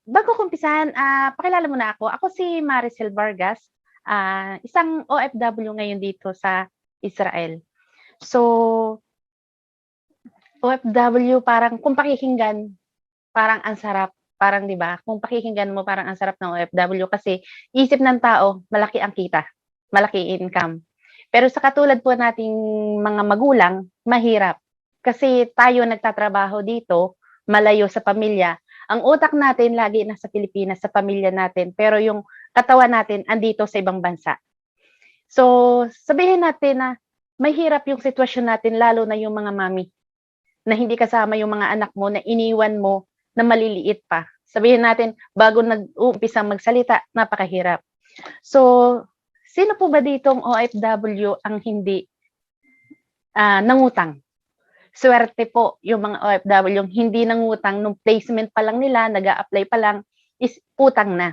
Bago ko umpisahan, pakilala muna ako. Ako si Maricel Vargas, isang OFW ngayon dito sa Israel. So, OFW parang kung pakikinggan, parang ang sarap, parang 'di ba? Kung pakikinggan mo parang ang sarap ng OFW kasi isip ng tao malaki ang kita, malaki income. Pero sa katulad po nating mga magulang, mahirap. Kasi tayo nagtatrabaho dito, malayo sa pamilya. Ang utak natin lagi nasa Pilipinas, sa pamilya natin, pero yung katawan natin andito sa ibang bansa. So, sabihin natin na mahirap yung sitwasyon natin lalo na yung mga mami na hindi kasama yung mga anak mo na iniwan mo na maliliit pa. Sabihin natin bago nag-uumpisa magsalita, napakahirap. So, sino po ba ditong OFW ang hindi nangutang? Swerte po yung mga OFW yung hindi nangutang nung placement pa lang nila, nag-a-apply pa lang is utang na,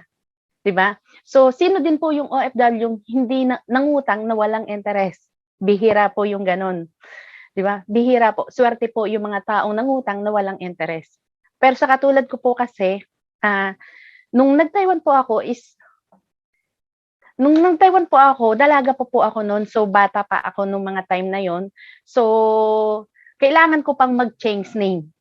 'di ba? So sino din po yung OFW yung hindi nangutang na walang interest? Bihira po yung gano'n, 'di ba? Bihira po. Swerte po yung mga taong nangutang na walang interest. Pero sa katulad ko po kasi, nung nag-Taiwan po ako is nung nag-Taiwan po ako, dalaga po ako no'n. So, bata pa ako nung mga time na yon. So, kailangan ko pang mag-change name.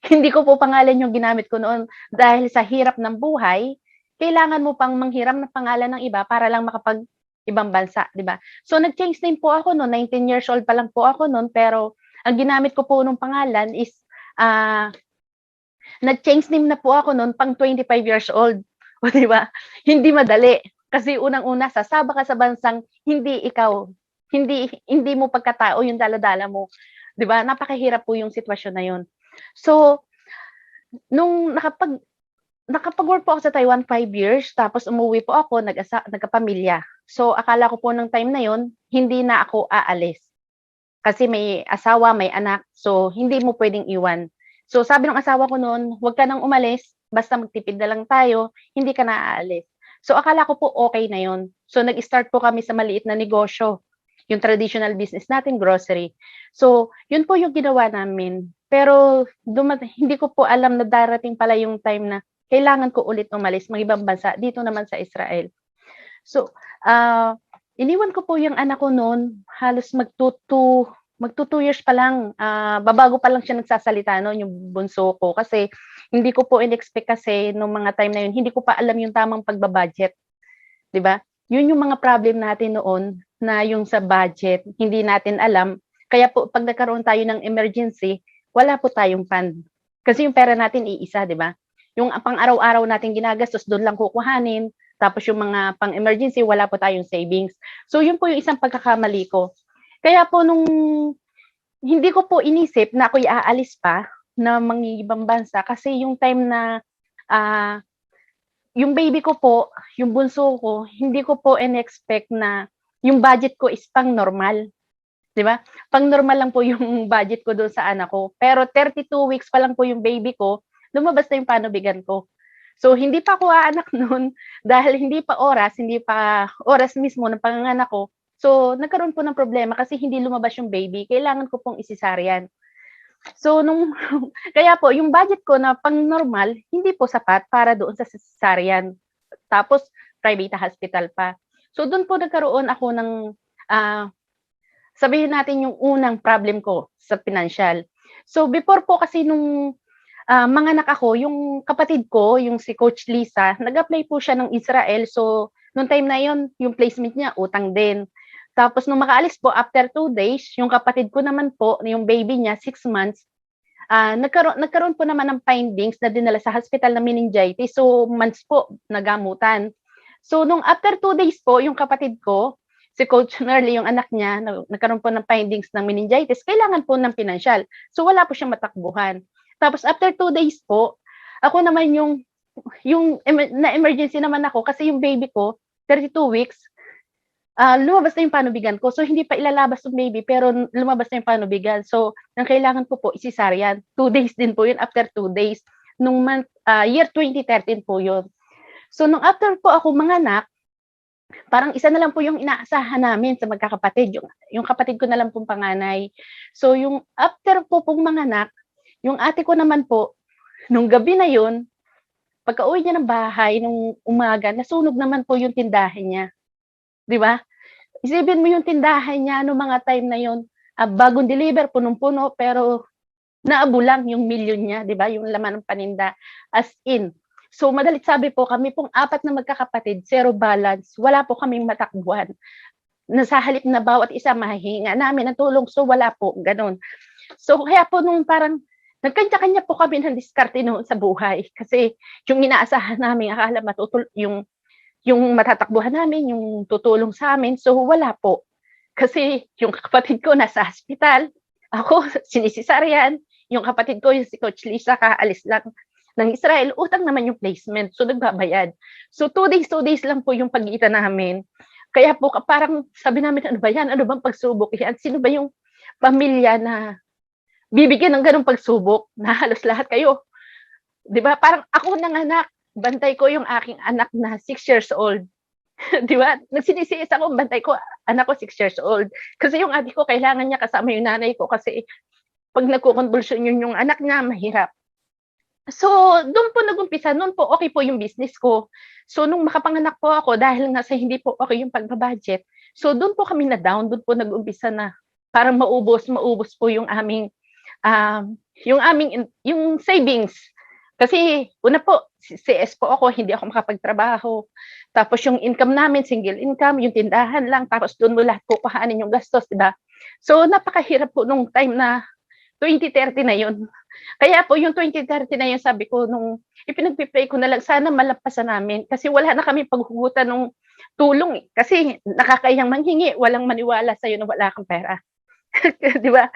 Hindi ko po pangalan yung ginamit ko noon dahil sa hirap ng buhay, kailangan mo pang manghiram ng pangalan ng iba para lang makapag ibang bansa, 'di ba? So nag-change name po ako noon, 19 years old pa lang po ako noon, pero ang ginamit ko po nung pangalan is ah, nag-change name na po ako noon pang 25 years old. O 'di ba? Hindi madali. Kasi unang-una sasaba ka sa bansang hindi ikaw, hindi mo pagkatao yung dala-dala mo, 'di ba? Napakahirap po yung sitwasyon na yun. So, nung nakapag-work po ako sa Taiwan 5 years, tapos umuwi po ako, nagkapamilya. So, akala ko po nung time na yon hindi na ako aalis. Kasi may asawa, may anak, so hindi mo pwedeng iwan. So, sabi ng asawa ko noon, "Huwag ka nang umalis, basta magtipid na lang tayo, hindi ka na aalis." So, akala ko po okay na yon. So, nag-start po kami sa maliit na negosyo, yung traditional business natin, grocery. So, yun po yung ginawa namin. Pero hindi ko po alam na darating pala yung time na kailangan ko ulit umalis, mag-ibang bansa, dito naman sa Israel. So, iniwan ko po yung anak ko noon, halos magtu 2 years pa lang, babago pa lang siya nagsasalita no'n, yung bunso ko. Kasi hindi ko po in-expect kasi nung mga time na yun, hindi ko pa alam yung tamang pagba-budget, 'di ba? Yun yung mga problem natin noon na yung sa budget, hindi natin alam. Kaya po 'pag nagkaroon tayo ng emergency, wala po tayong fund. Kasi yung pera natin iisa, 'di ba? Yung pang-araw-araw nating ginagastos dun lang kukuhanin, tapos yung mga pang-emergency wala po tayong savings. So yun po yung isang pagkakamali ko. Kaya po nung hindi ko po inisip na ako'y aalis pa na mangingibang bansa kasi yung time na ah, yung baby ko po, yung bunso ko, hindi ko po in-expect na yung budget ko is pang normal, 'di ba? Pang normal lang po yung budget ko doon sa anak ko. Pero 32 weeks pa lang po yung baby ko, lumabas na yung panubigan ko. So hindi pa ako aanak noon dahil hindi pa oras mismo ng panganganak ko. So nagkaroon po ng problema kasi hindi lumabas yung baby, kailangan ko pong i-cesarean. So nung kaya po yung budget ko na pang-normal hindi po sapat para doon sa cesarean. Tapos private hospital pa. So dun po nagkaroon ako ng, ah, sabihin natin yung unang problem ko sa financial. So before po kasi nung, manganak ako, yung kapatid ko, yung si Coach Lisa, nag-apply po siya ng Israel. So nung time na yun, yung placement niya utang din. Tapos nung makaalis po after 2 days, yung kapatid ko naman po, yung baby niya 6 months, nagkaroon po naman ng findings na dinala sa hospital na meningitis. So, months po nagamutan. So, nung after 2 days po, yung kapatid ko, si Coach Nerly, yung anak niya, nagkaroon po ng findings ng meningitis, kailangan po ng financial. So, wala po siyang matakbuhan. Tapos, after 2 days po, ako naman na-emergency naman ako kasi yung baby ko, 32 weeks, lumabas na yung panubigan ko. So, hindi pa ilalabas yung baby, pero lumabas na yung panubigan. So, ang kailangan ko po, cesarean. 2 days din po yun, after 2 days. Nung year 2013 po yun. So, nung after po ako manganak, parang isa na lang po yung inaasahan namin sa magkakapatid. Yung kapatid ko na lang pong panganay. So, yung after po pong manganak, yung ate ko naman po, nung gabi na yun, Pagka-uwi niya ng bahay nung umaga, nasunog naman po yung tindahan niya, 'di ba? Isipin mo yung tindahan niya nung mga time na yun, bagong deliver, punong-puno, pero naabo lang yung milyon niya, 'di ba, yung laman ng paninda, as in. So, madalit sabi po, kami pong 4 na magkakapatid, zero balance, wala po kaming matakbuhan. Na sa halip na bawat isa mahihinga namin ng tulong, so wala po, gano'n. So, kaya po nung parang nagkanya-kanya po kami ng diskarte noon sa buhay. Kasi yung inaasahan namin akala yung matatakbuhan namin, yung tutulong sa'min, so wala po. Kasi yung kapatid ko nasa hospital, ako sinisesaryan, yung kapatid ko yung si Coach Lisa kaalis lang ng Israel, utang naman yung placement, so nagbabayad. So 2 days lang po yung pagitan namin. Kaya po parang sabi namin, ano ba yan? Ano bang pagsubok yan? Sino ba yung pamilya na bibigyan ng gano'ng pagsubok na halos lahat kayo, 'di ba? Parang ako nanganak, bantay ko yung aking anak na 6 years old, 'di ba? Nagsinisisi ako, bantay ko anak ko 6 years old. Kasi yung adik ko kailangan niya kasama yung nanay ko kasi 'pag nagkokonvulsyon yung anak niya, mahirap. So, do'n po nag-umpisa, no'n po okey po yung business ko. So, nung makapanganak po ako dahil nga sa hindi po okey yung pagba-budget, so do'n po kami na-down, do'n po nag-umpisa na parang maubos po yung savings. Kasi una po, CS po ako, hindi ako makapagtrabaho. Tapos yung income namin, single income, yung tindahan lang, tapos do'n mo lahat kukuhanin yung gastos, 'di ba? So, napakahirap po nung time na 2030 na yun. Kaya po yung 2030 na yun, sabi ko nung ipinagpi-pray ko na lang sana malampasan namin kasi wala na kaming paghuhugutan nung tulong, eh. Kasi nakakahiyang manghingi, walang maniwala sa'yo na wala kang pera. 'Di ba?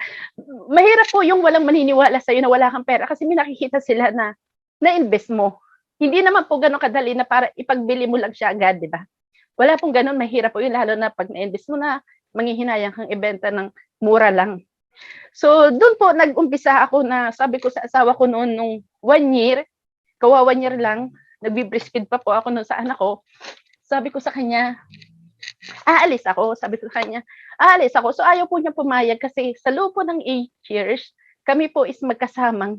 Mahirap po yung walang maniniwala sa'yo na wala kang pera kasi may nakikita sila na na-invest mo. Hindi naman po gano'n kadali na para ipagbili mo lang siya agad, 'di ba? Wala pong gano'n, mahirap po yun lalo na 'pag na-invest mo na, manghihinayang kang ibenta ng mura lang. So, dun po nag-umpisa ako na sabi ko sa asawa ko noon nung 1 year, kawa 1 year lang, nagbe-breastfeed pa po ako nun sa anak ko. Sabi ko sa kanya, aalis ako. Sabi ko sa kanya, aalis ako. So, ayaw po niya pumayag kasi sa loob po ng 8 years, kami po is magkasamang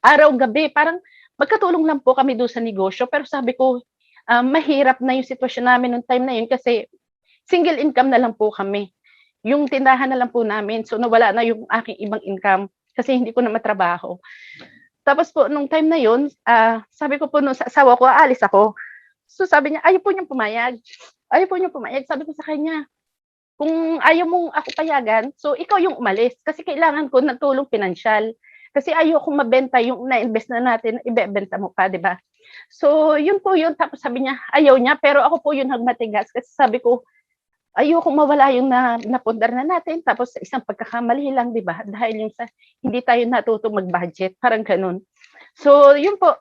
araw-gabi. Parang magkatulong lang po kami doon sa negosyo. Pero sabi ko, mahirap na yung sitwasyon namin nung time na yun kasi single income na lang po kami. Yung tindahan na lang po namin. So, nawala na yung aking ibang income kasi hindi ko na matrabaho. Tapos po, nung time na yun, sabi ko po nung sa asawa ko, aalis ako. So, sabi niya, ayaw po niyang pumayag. Ayaw po niyang pumayag. Sabi ko sa kanya, kung ayaw mong ako payagan, so ikaw yung umalis. Kasi kailangan ko ng tulong pinansyal. Kasi ayaw kong mabenta yung na-invest na natin, ibebenta mo pa, di ba? So, yun po yun. Tapos sabi niya, ayaw niya, pero ako po yun nagmatigas. Kasi sabi ko, ayokong mawala yung napundar na natin tapos sa isang pagkakamali lang, 'di ba? Dahil yung sa hindi tayo natutong mag-budget, parang gano'n. So, yun po,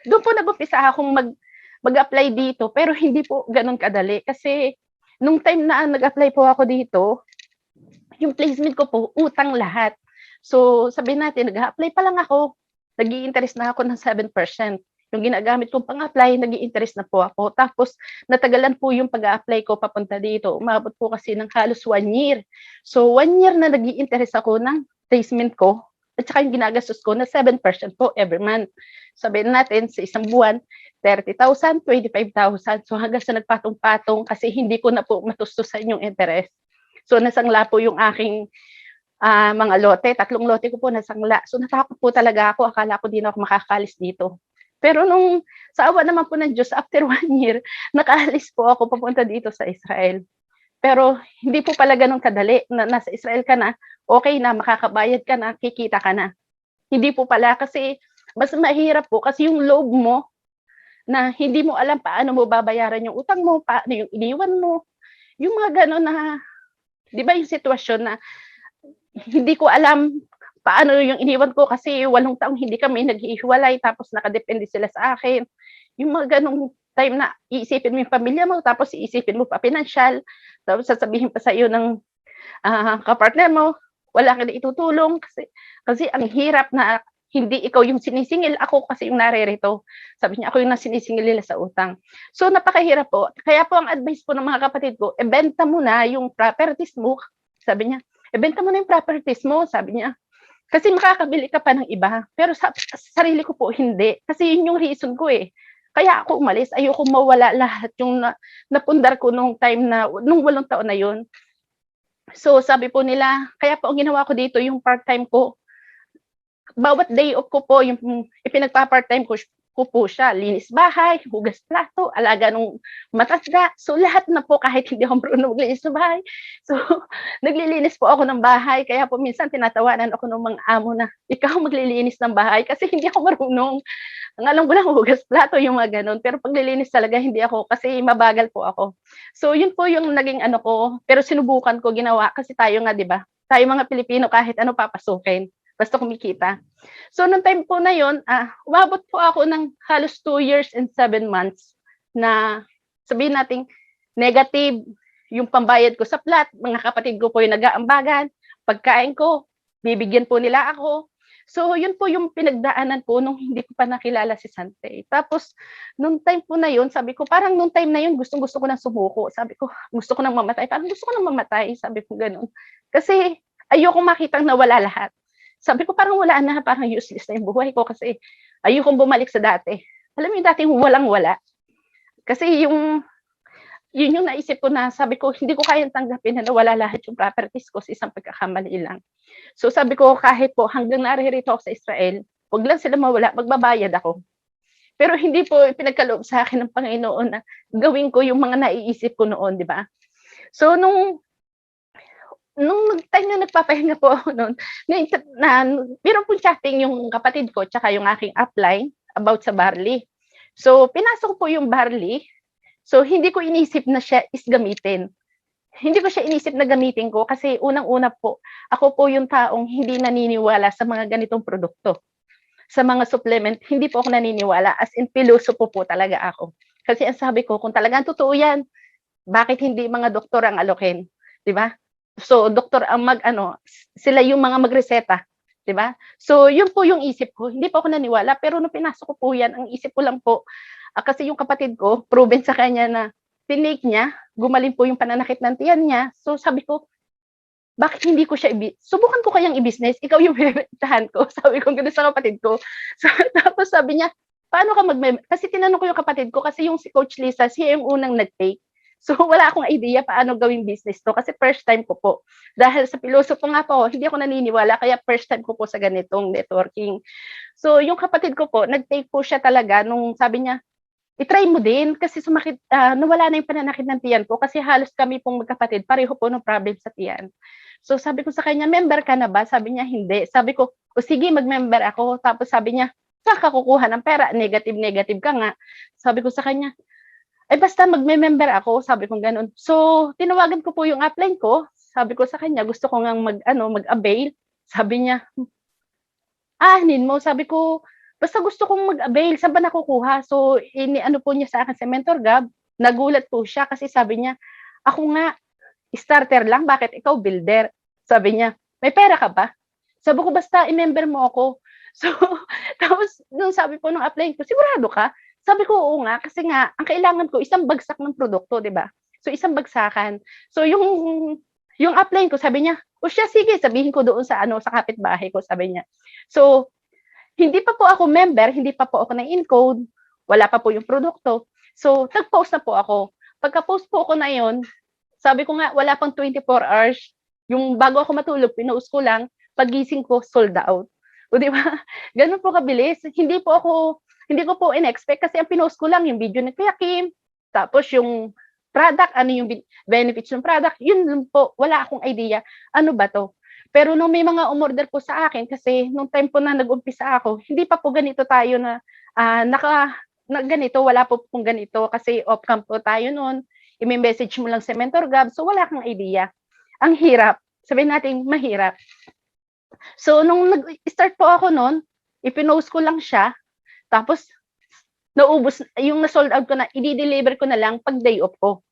do'n po nag-umpisa akong mag-apply dito pero hindi po gano'n kadali kasi nung time na nag-apply po ako dito, yung placement ko po utang lahat. So, sabihin natin nag-a-apply pa lang ako, nag-i-interest na ako ng 7%. Yung ginagamit kong pang-apply, nag-i-interest na po ako. Tapos natagalan po yung pag-a-apply ko papunta dito. Umabot po kasi ng halos 1 year. So 1 year na nag-i-interest ako ng placement ko at saka yung ginagastos ko na 7% po every month. Sabihin natin sa isang buwan, 30,000, 25,000. So hanggang sa nagpatong-patong kasi hindi ko na po matustusan yung interest. So nasangla po yung aking mga lote, 3 lote ko po nasangla. So natakot po talaga ako, akala ko di na ako makakalis dito. Pero nung sa awa naman po ng Diyos, after 1 year, nakaalis po ako papunta dito sa Israel. Pero hindi po pala gano'n kadali na nasa Israel ka na, okay na, makakabayad ka na, kikita ka na. Hindi po pala kasi mas mahirap po kasi yung loob mo na hindi mo alam paano mo babayaran yung utang mo, paano yung iniwan mo, yung mga gano'n na, 'di ba yung sitwasyon na hindi ko alam paano yung iniwan ko kasi 8 taong hindi kami naghihiwalay tapos nakadepende sila sa akin. Yung mga ganong time na iisipin mo yung pamilya mo tapos iisipin mo pa pinansyal, tapos sasabihin pa sa'yo ng kapartner mo, wala ka na itutulong kasi ang hirap na hindi ikaw yung sinisingil, ako kasi yung naririto. Sabi niya, ako yung sinisingil nila sa utang. So napakahirap po. Kaya po ang advice po ng mga kapatid ko, benta mo na yung properties mo. Sabi niya, benta mo na yung properties mo, sabi niya. Kasi makakabili ka pa ng iba, pero sa sarili ko po hindi. Kasi yun yung reason ko eh. Kaya ako umalis, ayoko mawala lahat yung napundar ko nung time na, nung 8 taon na yun. So sabi po nila, kaya po ang ginawa ko dito, yung part-time ko, bawat day off ko po, yung ipinagpa-part-time ko po siya, linis bahay, hugas plato, alaga nung matanda. So lahat na po kahit hindi ako marunong maglinis ng bahay. So naglilinis po ako ng bahay. Kaya po minsan tinatawanan ako ng mga amo na, ikaw maglilinis ng bahay kasi hindi ako marunong. Ang alam ko lang hugas plato, yung mga ganun. Pero paglilinis talaga hindi ako kasi mabagal po ako. So yun po yung naging ano ko. Pero sinubukan ko, ginawa kasi tayo nga, di ba? Tayo mga Pilipino kahit ano papasukin. Basta kumikita. So, nung time po na yun, umabot po ako ng halos 2 years and 7 months na sabihin natin negative yung pambayad ko sa flat. Mga kapatid ko po yung nag-aambagan. Pagkain ko, bibigyan po nila ako. So, yun po yung pinagdaanan ko nung hindi ko pa nakilala si Sante. Tapos, nung time po na yun, sabi ko, parang nung time na yun, gustong-gusto ko nang sumuko. Sabi ko, gusto ko nang mamatay. Parang gusto ko nang mamatay. Sabi ko ganun. Kasi, ayoko makitang nawala lahat. Sabi ko parang wala na, parang useless na yung buhay ko kasi ayokong bumalik sa dati. Alam mo yung dating walang-wala. Kasi yun yung naisip ko na sabi ko, hindi ko kayang tanggapin na nawala lahat yung properties ko sa isang pagkakamali lang. So sabi ko, kahit po hanggang naririto ako sa Israel, wag lang sila mawala, magbabayad ako. Pero hindi po pinagkaloob sa akin ng Panginoon na gawin ko yung mga naiisip ko noon, di ba? So nung time na nagpapahinga po ako noon, meron pong chatting yung kapatid ko tsaka yung aking upline about sa barley. So, pinasok po yung barley. So, hindi ko inisip na siya is gamitin. Hindi ko siya inisip na gamitin ko kasi unang-una po, ako po yung taong hindi naniniwala sa mga ganitong produkto. Sa mga supplement, hindi po ako naniniwala. As in, pilosopo po talaga ako. Kasi ang sabi ko, kung talagang totoo yan, bakit hindi mga doktor ang alokin? Diba? So, doktor ang sila yung mga magreseta, 'di ba? So, yun po yung isip ko. Hindi po ako naniwala, pero nung pinasok ko po yan, ang isip ko lang po, kasi yung kapatid ko, proven sa kanya na tinake niya, gumaling po yung pananakit ng tiyan niya. So, sabi ko, bakit hindi ko siya subukan ko kayang i-business, ikaw yung bibentahan ko. Sabi ko gano'n sa kapatid ko. So, tapos sabi niya, paano ka kasi tinanong ko yung kapatid ko, kasi yung si Coach Lisa, siya yung unang nag-take. So, wala akong idea paano gawing business to kasi first time ko po. Dahil sa pilosopo nga po, hindi ako naniniwala kaya first time ko po sa ganitong networking. So, yung kapatid ko po, nag-take po siya talaga nung sabi niya, i-try mo din kasi nawala na yung pananakit ng tiyan ko kasi halos kami pong magkapatid, pareho po ng problem sa tiyan. So, sabi ko sa kanya, member ka na ba? Sabi niya, hindi. Sabi ko, o sige, mag-member ako. Tapos sabi niya, saan ka kukuha ng pera? Negative ka nga. Sabi ko sa kanya, ay basta magme-member ako, sabi ko gano'n. So, tinawagan ko po yung upline ko, sabi ko sa kanya, gusto ko ngang mag-avail. Sabi niya, hanin mo, sabi ko, basta gusto kong mag-avail, saan ba nakukuha? So, iniano po niya sa akin sa MentorGab, nagulat po siya kasi sabi niya, ako nga, starter lang, bakit ikaw builder? Sabi niya, may pera ka ba? Sabi ko, basta i-member mo ako. So, tapos, nung sabi po ng upline ko, sigurado ka? Sabi ko, oo nga, kasi nga, ang kailangan ko, isang bagsak ng produkto, di ba? So, isang bagsakan. So, yung upline ko, sabi niya, o siya, sige, sabihin ko doon sa kapitbahay ko, sabi niya. So, hindi pa po ako member, hindi pa po ako na-encode, wala pa po yung produkto. So, nag-post na po ako. Pagka-post po ako na yon, sabi ko nga, wala pang 24 hours. Yung bago ako matulog, pinost ko lang, pagising ko, sold out. O, di ba? Ganun po kabilis. Hindi ko po in-expect kasi ang pinost ko lang yung video ni Kuya Kim, tapos yung product, ano yung benefits ng product, yun lang po, wala akong idea, ano ba to? Pero nung may mga umorder po sa akin, kasi nung time po na nag-umpisa ako, hindi pa po ganito tayo na ganito, wala po pong ganito, kasi off-cam po tayo noon, i-message mo lang sa MentorGab, so wala kang idea. Ang hirap, sabihin natin mahirap. So nung nag-start po ako noon, ipinost ko lang siya, tapos, naubos, yung na-sold out ko na, i-deliver ko na lang pag day off ko.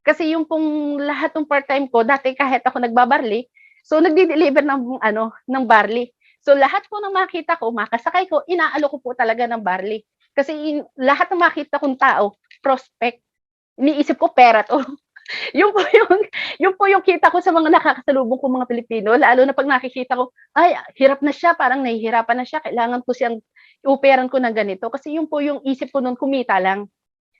Kasi yung pong lahat ng part-time ko, dati kahit ako nagbabarley, so nagdi-deliver ng barley. So lahat po ng makita ko, makasakay ko, inaalo ko po talaga ng barley. Kasi lahat ng makita kong tao, prospect, iniisip ko pera to. Yun po yun po yung kita ko sa mga nakakasalubong kong mga Pilipino, lalo na 'pag nakikita ko, ay hirap na siya, parang nahihirapan na siya, kailangan ko siyang i-offeran ko ng ganito. Kasi yun po yung isip ko nun, kumita lang,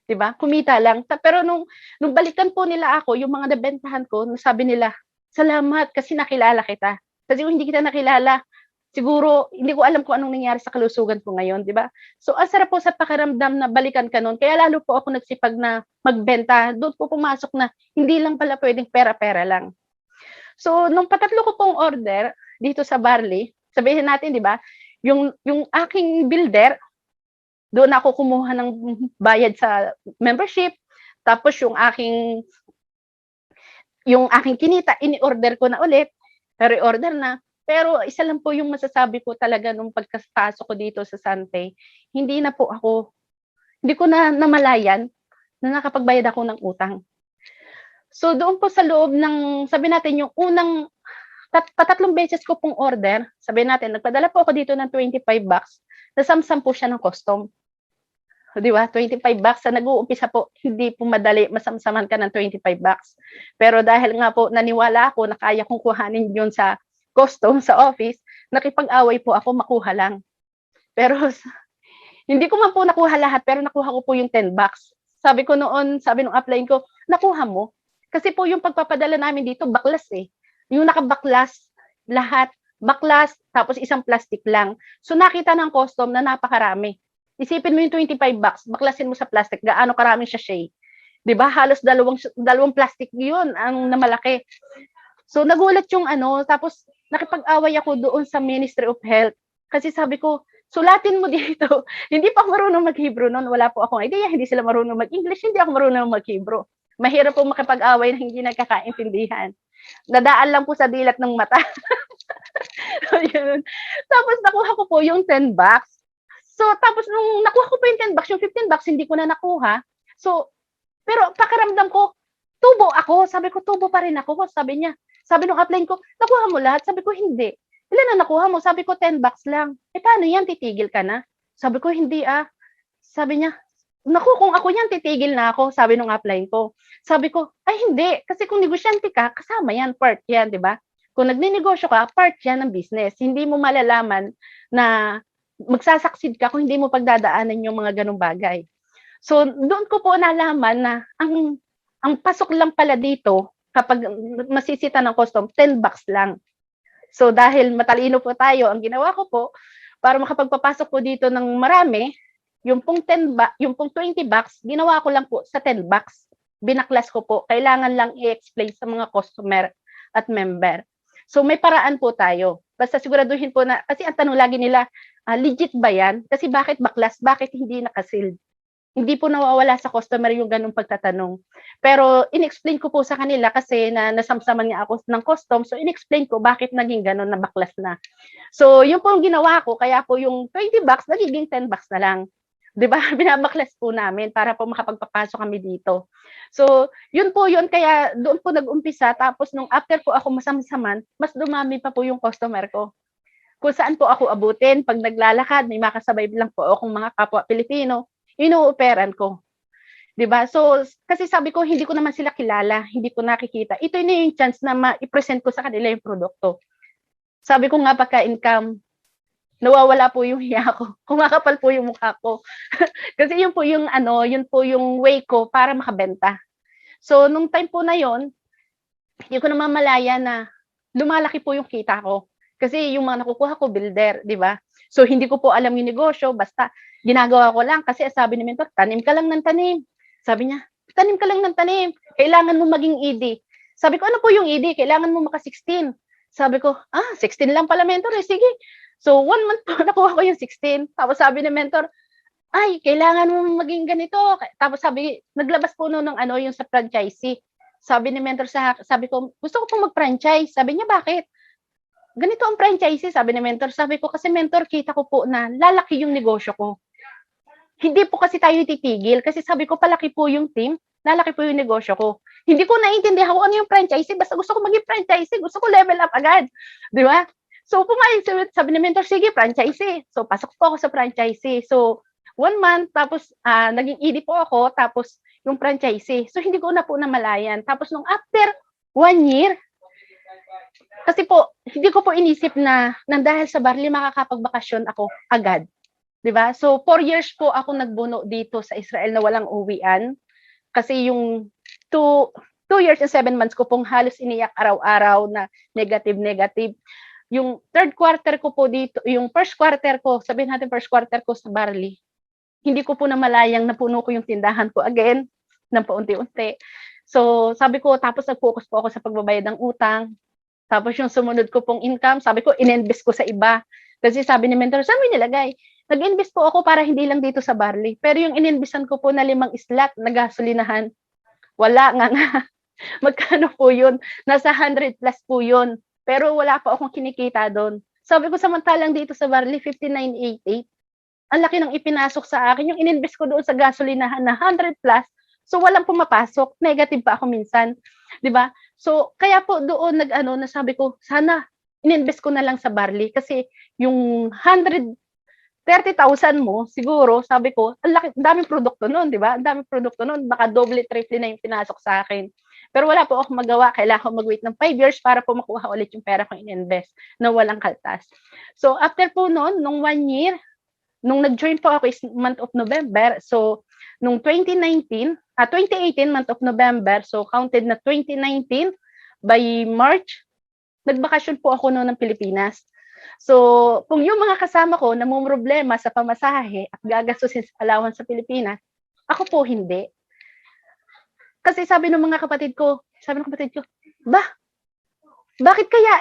'di ba? Kumita lang. Pero nung balikan po nila ako, yung mga nabentahan ko, sabi nila, "Salamat kasi nakilala kita. Kasi kung hindi kita nakilala, siguro hindi ko alam kung anong nangyari sa kalusugan ko ngayon," 'di ba? So, ang sarap po sa pakiramdam na balikan ka nun, kaya lalo po ako nagsipag na magbenta. Dun po pumasok na hindi lang pala puwedeng pera-pera lang. So, nung patatlo ko pong order dito sa barley, sabihin natin 'di ba, yung aking builder, doon ako kumuha ng bayad sa membership, tapos yung aking kinita ini-order ko na ulit, re-order na. Pero isa lang po yung masasabi ko talaga nung pagkapasok ko dito sa Sante, hindi ko na namalayan na nakapagbayad ako ng utang. So doon po sa loob ng, sabihin natin yung unang patatlong beses ko pong order, sabihin natin nagpadala po ako dito ng $25, nasamsam po siya ng custom. 'Di ba, $25 sa nag-uumpisa po, hindi po madali masamsaman ka ng $25. Pero dahil nga po naniwala ako na kaya kong kuhanin 'yun sa custom sa office, nakipag-away po ako makuha lang. Pero hindi ko man po nakuha lahat, pero nakuha ko po yung $10. Sabi ko noon, sabi nung upline ko, "Nakuha mo?" Kasi po yung pagpapadala namin dito baklas, eh. Yung nakabaklas, lahat, baklas tapos isang plastic lang. So nakita ng custom na napakarami. Isipin mo yung $25, baklasin mo sa plastic, gaano karaming sachet. 'Di ba? Halos dalawang plastic 'yun ang na malaki. So nagulat yung ano, tapos nakipag-away ako doon sa Ministry of Health. Kasi sabi ko, sulatin mo dito. Hindi pa ako marunong mag-Hebrew noon, wala po akong idea, hindi sila marunong mag-English, hindi ako marunong mag-Hebrew. Mahirap po makipag-away na hindi nagkakaintindihan. Nadaan lang po sa dilat ng mata. Ayun. Tapos nakuha ko po yung $10. So tapos nung nakuha ko po yung $10, yung $15 hindi ko na nakuha. So, pero pakiramdam ko, tubo ako. Sabi ko, tubo pa rin ako. Sabi niya, sabi nung upline ko, nakuha mo lahat? Sabi ko, hindi. Ilan na nakuha mo? Sabi ko, $10 lang. Eh, paano yan? Titigil ka na? Sabi ko, hindi ah. Sabi niya, naku, kung ako yan, titigil na ako. Sabi nung upline ko. Sabi ko, ay hindi. Kasi kung negosyante ka, kasama yan, part yan, di ba? Kung nagninegosyo ka, part yan ng business. Hindi mo malalaman na magsasucceed ka kung hindi mo pagdadaanan yung mga ganong bagay. So, doon ko po nalaman na ang pasok lang pala dito kapag masisita ng custom, $10 lang. So, dahil matalino po tayo, ang ginawa ko po, para makapagpapasok po dito ng marami, yung pong $20, ginawa ko lang po sa $10. Binaklas ko po. Kailangan lang i-explain sa mga customer at member. So, may paraan po tayo. Basta siguraduhin po na, kasi ang tanong lagi nila, legit ba yan? Kasi bakit baklas? Bakit hindi nakasealed? Hindi po nawawala sa customer yung ganung pagtatanong. Pero in-explain ko po sa kanila kasi na nasamsaman nga ako ng custom, so in-explain ko bakit naging ganun na baklas na. So yun po yung ginawa ko, kaya po yung $20 nagiging $10 na lang. 'Di ba? Binabaklas po namin para po makapagpapasok kami dito. So yun po yun, kaya doon po nag-umpisa, tapos nung after po ako masamsaman, mas dumami pa po yung customer ko. Kung saan po ako abutin, 'pag naglalakad, may makasabay lang po akong mga kapwa Pilipino, ino-offeran ko. 'Di ba? So, kasi sabi ko, hindi ko naman sila kilala, hindi ko nakikita. Ito na yung chance na ma-i-present ko sa kanila yung produkto. Sabi ko nga, pagka-income, nawawala po yung hiya ko. Kumakapal po yung mukha ko. Kasi yun po yung way ko para makabenta. So, nung time po na yon, hindi ko namamalaya na lumalaki po yung kita ko. Kasi yung mga nakukuha ko, builder, di ba? So, hindi ko po alam yung negosyo, basta ginagawa ko lang. Kasi sabi ni mentor, tanim ka lang ng tanim. Sabi niya, tanim ka lang ng tanim. Kailangan mo maging ED. Sabi ko, ano po yung ED? Kailangan mo maka-16. Sabi ko, 16 lang pala mentor eh. Sige. So, 1 month po nakuha ko yung 16. Tapos sabi ni mentor, ay, kailangan mo maging ganito. Tapos naglabas po noon ng yung sa franchisee. Sabi ni mentor sabi ko, gusto ko pong mag-franchise. Sabi niya, bakit? Ganito ang franchisee, sabi ni mentor. Sabi ko, kasi mentor, kita ko po na lalaki yung negosyo ko. Hindi po kasi tayo titigil. Kasi sabi ko, palaki po yung team, lalaki po yung negosyo ko. Hindi ko naintindihan kung ano yung franchisee. Basta gusto ko maging franchisee. Gusto ko level up agad. Di ba? So, pumayag, sabi ni mentor, sige, franchisee. So, pasok po ako sa franchisee. So, 1 month, tapos naging ED po ako. Tapos, yung franchisee. So, hindi ko na po namalayan. Tapos nung after 1 year, kasi po, hindi ko po inisip na dahil sa barley makakapagbakasyon ako agad. 'Di ba? So, 4 years po ako nagbuno dito sa Israel na walang uwian. Kasi yung 2 years and 7 months ko pong halos iniyak araw-araw na negative. Yung third quarter ko po dito, yung first quarter ko, sabihin natin first quarter ko sa barley, hindi ko po namalayang napuno ko yung tindahan ko again ng paunti-unti. So, sabi ko, tapos nag-focus po ako sa pagbabayad ng utang. Tapos yung sumunod ko pong income, sabi ko, in-invest ko sa iba. Kasi sabi ni mentor, saan mo nilagay? Nag-invest po ako para hindi lang dito sa barley. Pero yung in-investan ko po na 5 slot na gasolinahan, wala nga. Magkano po yun? Nasa 100 plus po yun. Pero wala pa akong kinikita doon. Sabi ko, samantalang dito sa barley, 59.88. Ang laki ng ipinasok sa akin. Yung in-invest ko doon sa gasolinahan na 100 plus, so walang pumapasok. Negative pa ako minsan. 'Di ba? So, kaya po doon nasabi ko, sana ininvest ko na lang sa barley kasi yung 130,000 mo, siguro, sabi ko, ang daming produkto noon, 'di ba? Ang daming produkto noon, baka doble, triple na yung pinasok sa akin. Pero wala po akong magawa, kailangan ko mag-wait ng 5 years para po makuha ulit yung pera kong in-invest na walang kaltas. So, after po noon, nung 1 year, nung nag-join po ako is month of November, so nung 2018 month of November, so counted na 2019, by March, nagbakasyon po ako noon ng Pilipinas. So, kung yung mga kasama ko namumroblema sa pamasahe at gagastusin sa allowance sa Pilipinas, ako po hindi. Kasi sabi ng kapatid ko, bakit kaya?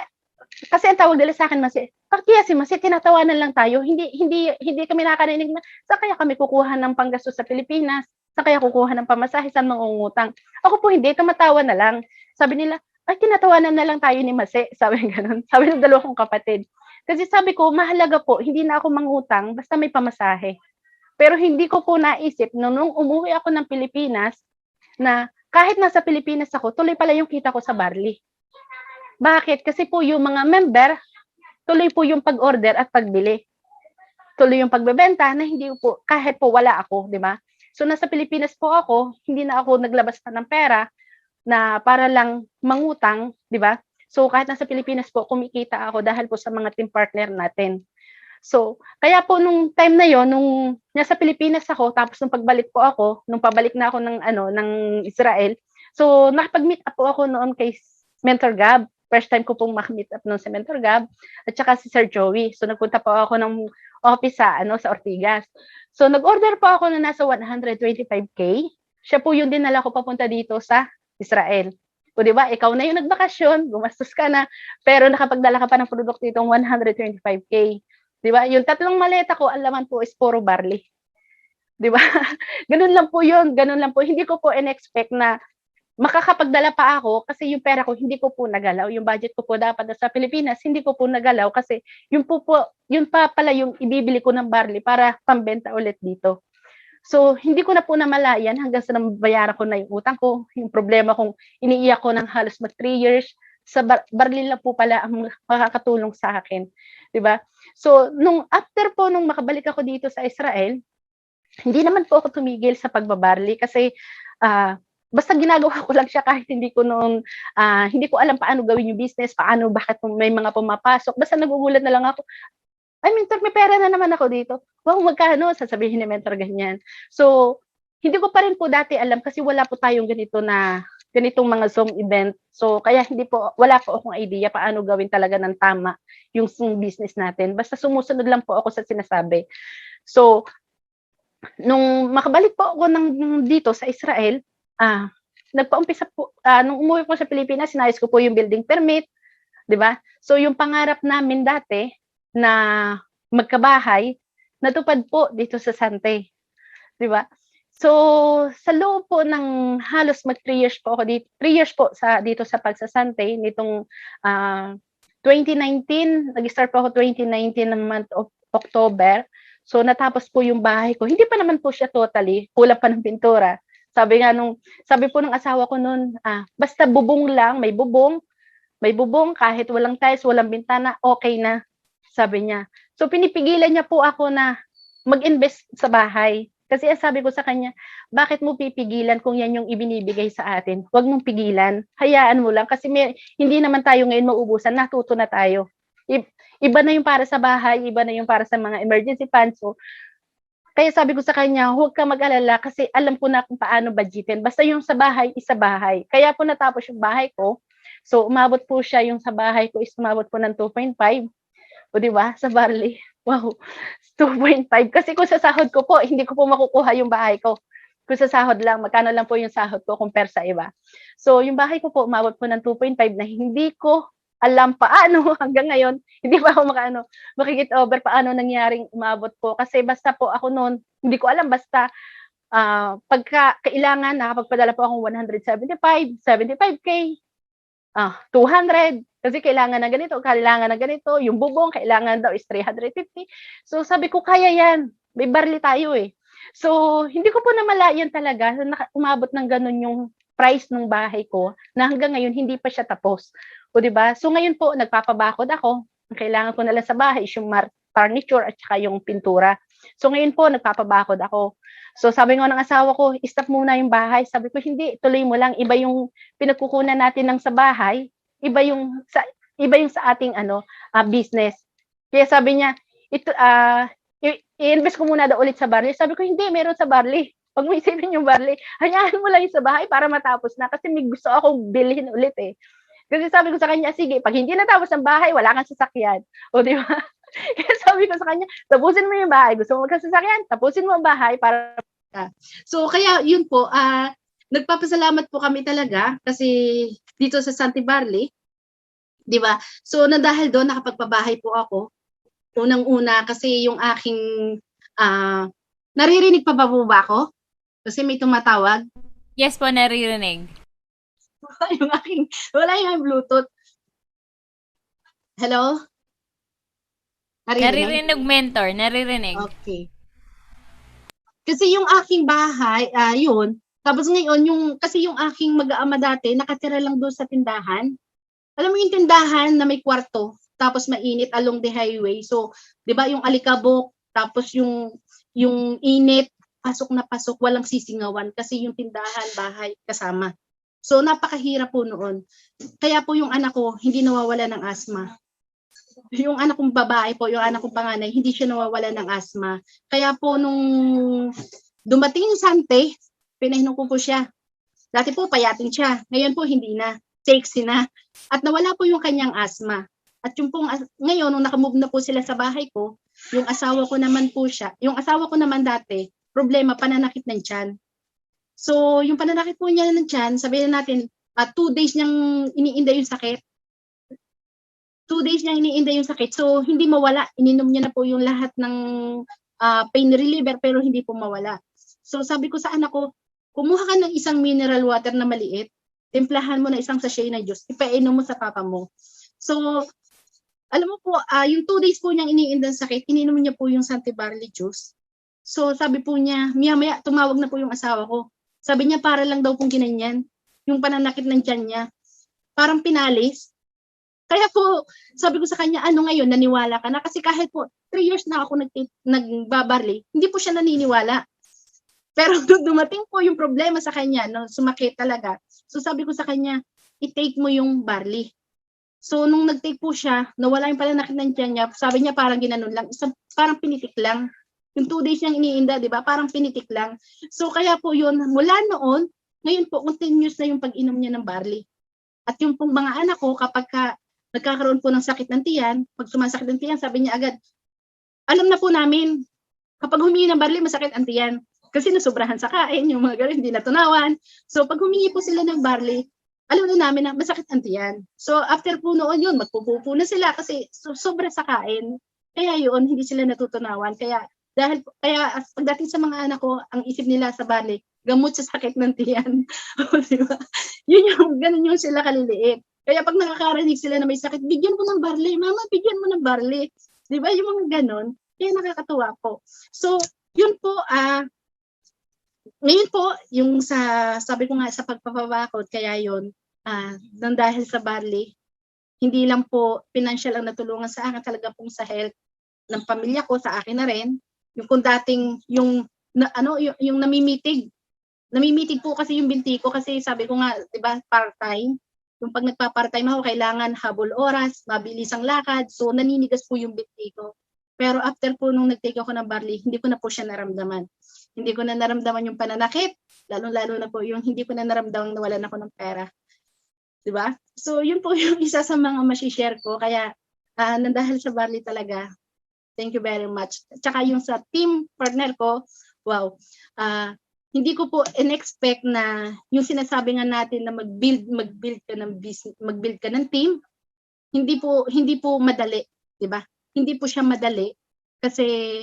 Kasi ang tawag nila sa akin, bakit kaya si Masi, tinatawanan lang tayo, hindi kami nakakarinig na, saan kaya kami kukuha ng panggastos sa Pilipinas? Saan kaya kukuha ng pamasahe? Saan mangungutang? Ako po hindi, tumatawa na lang. Sabi nila, ay, tinatawanan na lang tayo ni Masi. Sabi ganun. Sabi ng dalawa kong kapatid. Kasi sabi ko, mahalaga po, hindi na ako mangutang, basta may pamasahe. Pero hindi ko po naisip, nung umuwi ako ng Pilipinas, na kahit nasa Pilipinas ako, tuloy pala yung kita ko sa barley. Bakit? Kasi po yung mga member, tuloy po yung pag-order at pagbili. Tuloy yung pagbebenta na hindi po, kahit po wala ako, di ba? So, nasa Pilipinas po ako, hindi na ako naglabas pa ng pera na para lang mangutang, di ba? So, kahit nasa Pilipinas po, kumikita ako dahil po sa mga team partner natin. So, kaya po nung time na yon, nung nasa Pilipinas ako, tapos nung pagbalik po ako, nung pabalik na ako ng Israel, so nakapag-meet up po ako noon kay Mentor Gab. First time ko pong mak-meet up noon sa Mentor Gab at saka si Sir Joey. So nagpunta po ako ng office sa Ortigas. So nag-order po ako na nasa 125K. Siya po yung dinala ko papunta dito sa Israel. O di ba, ikaw na yung nagbakasyon, gumastos ka na, pero nakapagdala ka pa ng produkto itong 125K. Di ba? Yung 3 maleta ko, ang laman po is puro barley. Di ba? Ganun lang po yun. Ganun lang po. Hindi ko po in-expect na makakapagdala pa ako kasi yung pera ko hindi ko po nagalaw. Yung budget ko po dapat sa Pilipinas, hindi ko po nagalaw kasi yun pa pala yung ibibili ko ng barley para pambenta ulit dito. So, hindi ko na po namalayan hanggang sa nabayaran ko na yung utang ko. Yung problema kong iniiyak ko ng halos 3 years, sa barley lang po pala ang makakatulong sa akin. 'Di ba? So, after po nung makabalik ako dito sa Israel, hindi naman po ako tumigil sa pagbabarley kasi basta ginagawa ko lang siya kahit hindi ko hindi ko alam paano gawin yung business, bakit may mga pumapasok. Basta nagugulat na lang ako, ay, mentor, may pera na naman ako dito. Wow, magkano? Sasabihin ni mentor ganyan. So, hindi ko pa rin po dati alam kasi wala po tayong ganitong mga Zoom event. So, kaya wala po akong idea paano gawin talaga ng tama yung Zoom business natin. Basta sumusunod lang po ako sa sinasabi. So, nung makabalik po ako dito sa Israel, nagpaumpisa po, nung umuwi po sa Pilipinas, sinayos ko po yung building permit, di ba? So, yung pangarap namin dati na magkabahay, natupad po dito sa Sante, di ba? So, sa loob po ng halos 3 years po ako dito, 3 years po dito sa pagsasante, nitong 2019, nag-start po ako 2019 ng month of October. So, natapos po yung bahay ko. Hindi pa naman po siya totally, kulang pa ng pintura. Sabi po ng asawa ko noon, basta bubong lang, may bubong, kahit walang tiles, walang bintana, okay na, sabi niya. So, pinipigilan niya po ako na mag-invest sa bahay. Kasi sabi ko sa kanya, bakit mo pipigilan kung yan yung ibinibigay sa atin? Huwag mong pigilan. Hayaan mo lang kasi hindi naman tayo ngayon mauubusan. Natuto na tayo. Iba na yung para sa bahay, iba na yung para sa mga emergency funds. So, kaya sabi ko sa kanya, huwag ka mag-alala kasi alam ko na kung paano budgetin. Basta yung sa bahay, isa bahay. Kaya po natapos yung bahay ko. So, umabot po siya, yung sa bahay ko is umabot po ng 2.5. O di ba? Sa barley. Wow. 2.5. Kasi kung sa sahod ko po, hindi ko po makukuha yung bahay ko. Kung sa sahod lang, magkano lang po yung sahod ko compare sa iba. So, yung bahay ko po, umabot po ng 2.5 na hindi ko alam paano hanggang ngayon. Hindi pa ako makikit over paano nangyaring umabot po. Kasi basta po ako noon, hindi ko alam, basta pagka kailangan, nakapagpadala po akong 175, 75K, 200, kasi kailangan na ganito, yung bubong, kailangan daw is 350. So, sabi ko, kaya yan. May barley tayo eh. So, hindi ko po namalayan talaga na umabot ng ganun yung price ng bahay ko na hanggang ngayon hindi pa siya tapos. O, diba? So, ngayon po, nagpapabakod ako. Ang kailangan ko na lang sa bahay is yung furniture at saka yung pintura. So, ngayon po, nagpapabakod ako. So, sabi nga ng asawa ko, stop muna yung bahay. Sabi ko, hindi, tuloy mo lang. Iba yung pinagkukunan natin ng sa bahay, iba yung sa ating business. Kaya sabi niya, ito i-invest ko muna daw ulit sa barley. Sabi ko, hindi, meron sa barley. Huwag mo isipin yung barley. Hayaan mo lang yung sa bahay para matapos na kasi may gusto akong bilhin ulit eh. Kasi sabi ko sa kanya, sige, pag hindi natapos ang bahay, wala kang sasakyan. O di ba? Kaya sabi ko sa kanya, tapusin mo yung bahay. Gusto mo magkasasakyan? Tapusin mo ang bahay para. So, kaya yun po, nagpapasalamat po kami talaga kasi dito sa Santi Barley, di ba? So, dahil doon, nakapagpabahay po ako. Unang-una kasi yung aking, naririnig pa ba po ba ako? Kasi may tumatawag. Yes po, naririnig. Wala yung Bluetooth. Hello? Naririnig, mentor. Naririnig. Okay. Kasi yung aking bahay, yun. Tapos ngayon, kasi yung aking mag-aama dati, nakatira lang doon sa tindahan. Alam mo yung tindahan na may kwarto, tapos mainit along the highway. So, di ba yung alikabok, tapos yung init, pasok na pasok, walang sisingawan kasi yung tindahan, bahay, kasama. So, napakahirap po noon. Kaya po yung anak ko, hindi nawawala ng asthma. Yung anak kong babae po, yung anak kong panganay, hindi siya nawawala ng asthma. Kaya po nung dumating yung Sante, pinahinom ko po siya. Dati po payatin siya. Ngayon po hindi na. Sexy na. At nawala po yung kanyang asthma. At yung pong ngayon, nung nakamove na po sila sa bahay ko, yung asawa ko naman po siya. Yung asawa ko naman dati, problema, pananakit ng tiyan. So, yung pananakit po niya ng tiyan, sabihin natin, 2 days niyang iniinda yung sakit. 2 days niya iniinda yung sakit. So, hindi mawala. Ininom niya na po yung lahat ng pain reliever pero hindi po mawala. So, sabi ko sa anak ko, kumuha ka ng isang mineral water na maliit, timplahan mo na isang sachet ng juice, ipainom mo sa papa mo. So, alam mo po, yung 2 days po niyang iniinda yung sakit, ininom niya po yung Santi Barley juice. So, sabi po niya, maya-maya, tumawag na po yung asawa ko. Sabi niya, para lang daw pong ginanyan. Yung pananakit ng tiyan niya. Parang pinalis. Kaya po, sabi ko sa kanya, ano ngayon, naniwala ka na? Kasi kahit po, 3 years na ako nagbabarley, hindi po siya naniniwala. Pero dumating po yung problema sa kanya, no, sumakit talaga. So sabi ko sa kanya, i-take mo yung barley. So nung nag-take po siya, nawala yung pananakit ng tiyan niya, sabi niya parang ginanon lang, parang pinitik lang. Yung 2 days niyang iniinda, di ba? Parang pinitik lang. So kaya po yun, mula noon, ngayon po, continuous na yung pag-inom niya ng barley. At yung pong mga anak ko, kapag nagkakaroon po ng sakit ng tiyan, pag sumasakit ng tiyan, sabi niya agad, alam na po namin, kapag humingi ng barley, masakit ang tiyan. Kasi nasobrahan sa kain, yung mga ganun, hindi natunawan. So pag humingi po sila ng barley, alam na namin na masakit ang tiyan. So after po noon yun, magpupupo na sila kasi sobra sa kain. Kaya yun, hindi sila natutunawan. Kaya pagdating sa mga anak ko, ang isip nila sa barley, gamot sa sakit ng tiyan. Diba? Ganun yung sila kaliliit. Kaya pag nakakarinig sila na may sakit, bigyan mo ng barley. Mama, bigyan mo ng barley. Di ba? Yung mga ganon. Kaya nakakatuwa po. So, yun po, ngayon po, yung sabi ko nga sa pagpapabakod, kaya yun, nang dahil sa barley, hindi lang po financial ang natulungan sa akin, talaga pong sa health ng pamilya ko, sa akin na rin. Yung kung dating, yung na ano yung namimitig. Namimitig po kasi yung binti ko kasi sabi ko nga, 'di ba, part-time. Yung pag nagpa-part-time ako, kailangan habol oras, mabilis ang lakad. So naninigas po yung binti ko. Pero after po nung nag-take ako ng barley, hindi ko na po siya naramdaman. Hindi ko na naramdaman yung pananakit, lalo-lalo na po yung hindi ko na naramdaman nawalan ako ng pera. 'Di ba? So yun po yung isa sa mga ma-share ko. Kaya dahil sa barley talaga, thank you very much. Tsaka yung sa team partner ko, wow. Hindi ko po in-expect na yung sinasabi nga natin na mag-build ka ng business, mag-build ka ng team, hindi po madali, 'di ba? Hindi po siya madali kasi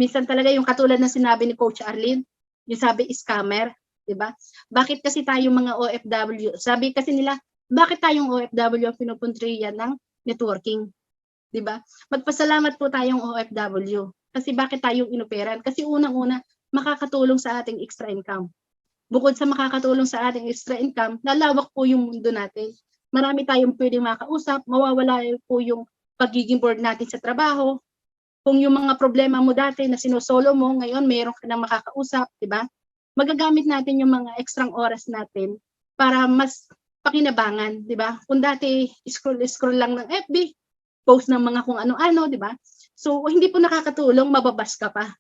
minsan talaga yung katulad na sinabi ni Coach Arlene, yung sabi scammer, 'di ba? Bakit kasi tayong mga OFW, sabi kasi nila, bakit tayong OFW ang pinupuntriyan ng networking? 'Di ba? Magpasalamat po tayong OFW. Kasi bakit tayong inoperan? Kasi unang-una, makakatulong sa ating extra income. Bukod sa makakatulong sa ating extra income, lalawak po yung mundo natin. Marami tayong pwedeng makausap, mawawala po yung pagiging bored natin sa trabaho. Kung yung mga problema mo dati na sinosolo mo, ngayon meron ka nang makakausap, 'di ba? Magagamit natin yung mga ekstrang oras natin para mas pakinabangan, 'di ba? Kung dati scroll lang ng FB, post ng mga kung ano-ano, 'di ba? So hindi po nakakatulong, mababas ka pa.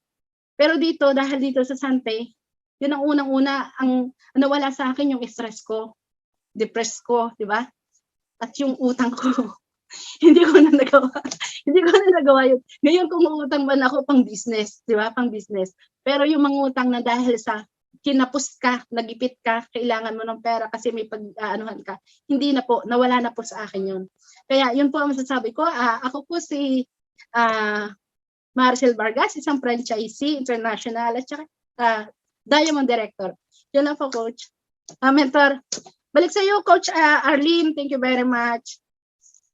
Pero dito, dahil dito sa Sante, yun ang unang-una, ang nawala sa akin yung stress ko, depressed ko, 'di ba? At yung utang ko. hindi ko na nagawa. Hindi ko na nagawa yun. Ngayon kung uutang man ako pang business, 'di ba? Pang business. Pero yung mga utang na dahil sa kinapos ka, nagipit ka, kailangan mo ng pera kasi may pag-aanuhan ka. Hindi na po, nawala na po sa akin yun. Kaya yun po ang masasabi ko. Ako po si Maricel Vargas, isang franchisee international at saka Diamond Director. Yun lang po, Coach. Mentor, balik sa iyo, Coach Arlene. Thank you very much.